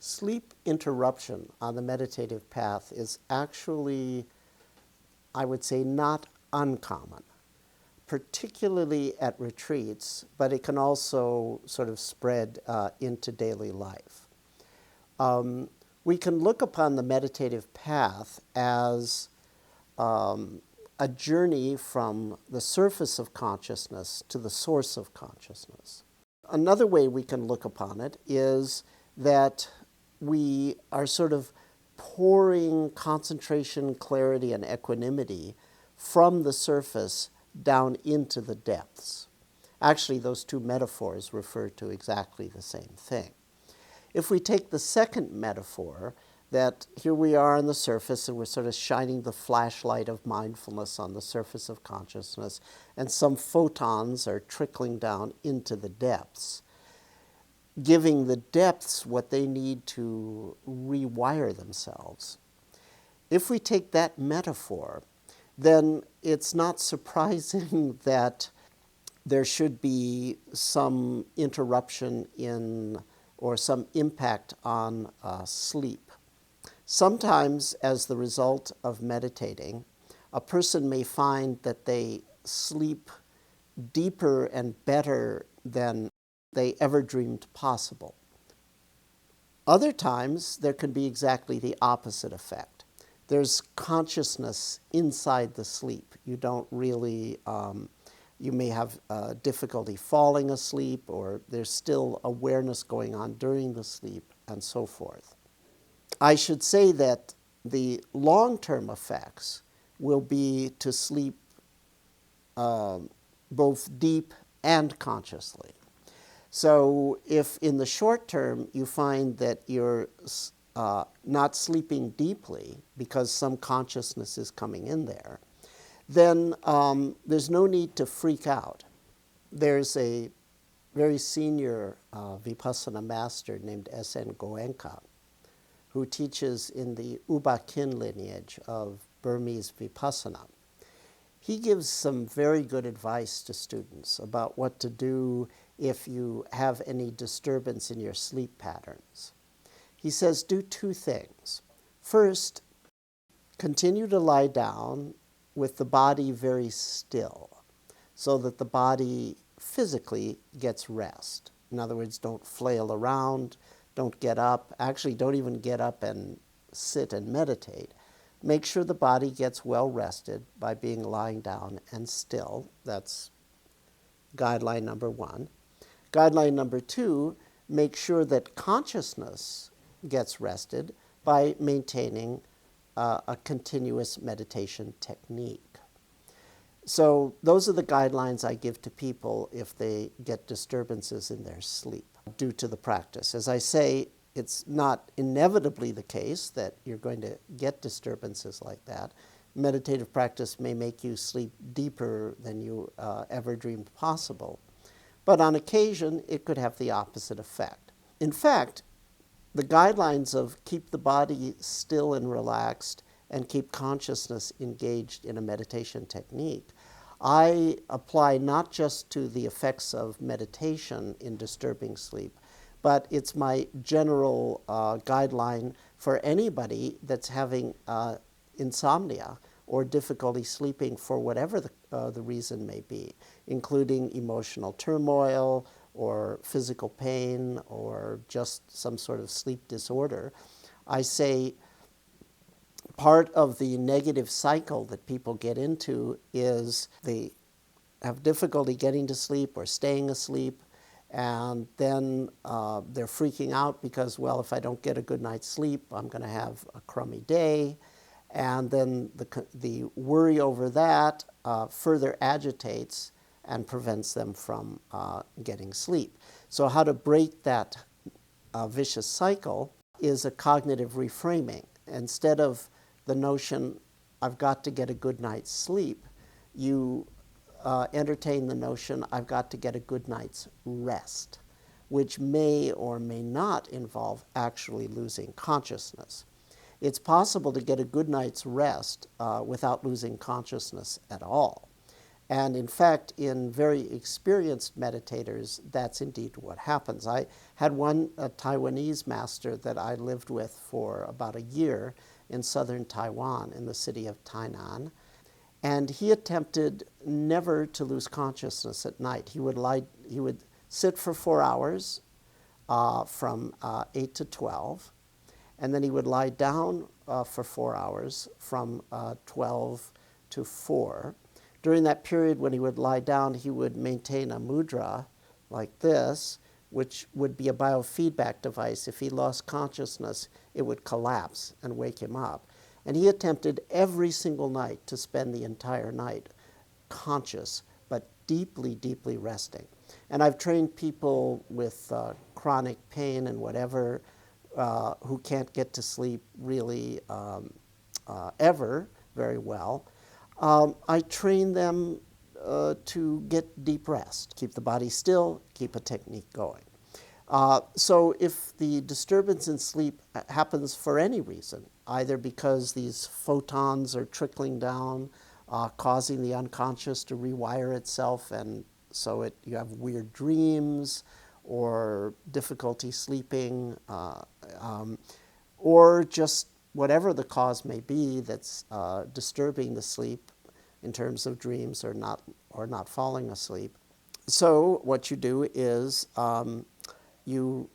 Sleep interruption on the meditative path is actually, I would say, not uncommon, particularly at retreats, but it can also sort of spread into daily life. We can look upon the meditative path as a journey from the surface of consciousness to the source of consciousness. Another way we can look upon it is that we are sort of pouring concentration, clarity, and equanimity from the surface down into the depths. Actually, those two metaphors refer to exactly the same thing. If we take the second metaphor, that here we are on the surface and we're sort of shining the flashlight of mindfulness on the surface of consciousness, and some photons are trickling down into the depths, giving the depths what they need to rewire themselves. If we take that metaphor, then it's not surprising that there should be some interruption in or some impact on sleep. Sometimes, as the result of meditating, a person may find that they sleep deeper and better than they ever dreamed possible. Other times, there can be exactly the opposite effect. There's consciousness inside the sleep. You don't really, you may have difficulty falling asleep, or there's still awareness going on during the sleep, and so forth. I should say that the long-term effects will be to sleep both deep and consciously. So if in the short term you find that you're not sleeping deeply because some consciousness is coming in there, then there's no need to freak out. There's a very senior Vipassana master named S.N. Goenka, who teaches in the U Ba Khin lineage of Burmese Vipassana. He gives some very good advice to students about what to do if you have any disturbance in your sleep patterns. He says, do two things. First, continue to lie down with the body very still, so that the body physically gets rest. In other words, don't flail around, don't get up. Actually, don't even get up and sit and meditate. Make sure the body gets well rested by being lying down and still. That's guideline number one. Guideline number two, make sure that consciousness gets rested by maintaining a continuous meditation technique. So those are the guidelines I give to people if they get disturbances in their sleep due to the practice. As I say, it's not inevitably the case that you're going to get disturbances like that. Meditative practice may make you sleep deeper than you ever dreamed possible. But on occasion, it could have the opposite effect. In fact, the guidelines of keep the body still and relaxed and keep consciousness engaged in a meditation technique, I apply not just to the effects of meditation in disturbing sleep, but it's my general guideline for anybody that's having insomnia or difficulty sleeping for whatever the reason may be, including emotional turmoil or physical pain or just some sort of sleep disorder. I say part of the negative cycle that people get into is they have difficulty getting to sleep or staying asleep, and then they're freaking out because, well, if I don't get a good night's sleep, I'm going to have a crummy day. And then the worry over that further agitates and prevents them from getting sleep. So how to break that vicious cycle is a cognitive reframing. Instead of the notion, I've got to get a good night's sleep, you entertain the notion, I've got to get a good night's rest, which may or may not involve actually losing consciousness. It's possible to get a good night's rest without losing consciousness at all. And in fact, in very experienced meditators, that's indeed what happens. I had one Taiwanese master that I lived with for about a year in southern Taiwan, in the city of Tainan. And he attempted never to lose consciousness at night. He would sit for 4 hours from 8 to 12, and then he would lie down for 4 hours from 12 to 4. During that period when he would lie down, he would maintain a mudra like this, which would be a biofeedback device. If he lost consciousness, it would collapse and wake him up. And he attempted every single night to spend the entire night conscious, but deeply, deeply resting. And I've trained people with chronic pain and whatever who can't get to sleep really ever very well. I train them to get deep rest, keep the body still, keep a technique going. So if the disturbance in sleep happens for any reason, either because these photons are trickling down, causing the unconscious to rewire itself, and so you have weird dreams or difficulty sleeping, or just whatever the cause may be that's disturbing the sleep in terms of dreams or not falling asleep. So what you do is you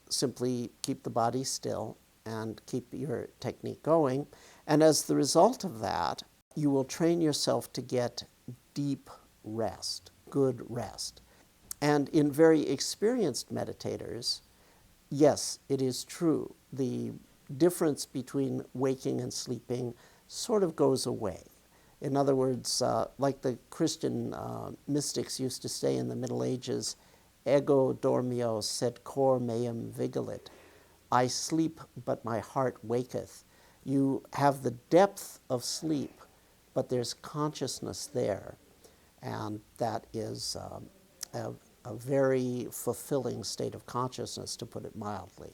simply keep the body still and keep your technique going. And as the result of that, you will train yourself to get deep rest, good rest. And in very experienced meditators, yes, it is true. The difference between waking and sleeping sort of goes away. In other words, like the Christian mystics used to say in the Middle Ages, ego dormio sed cor meum vigilit. I sleep, but my heart waketh. You have the depth of sleep, but there's consciousness there. And that is a very fulfilling state of consciousness, to put it mildly.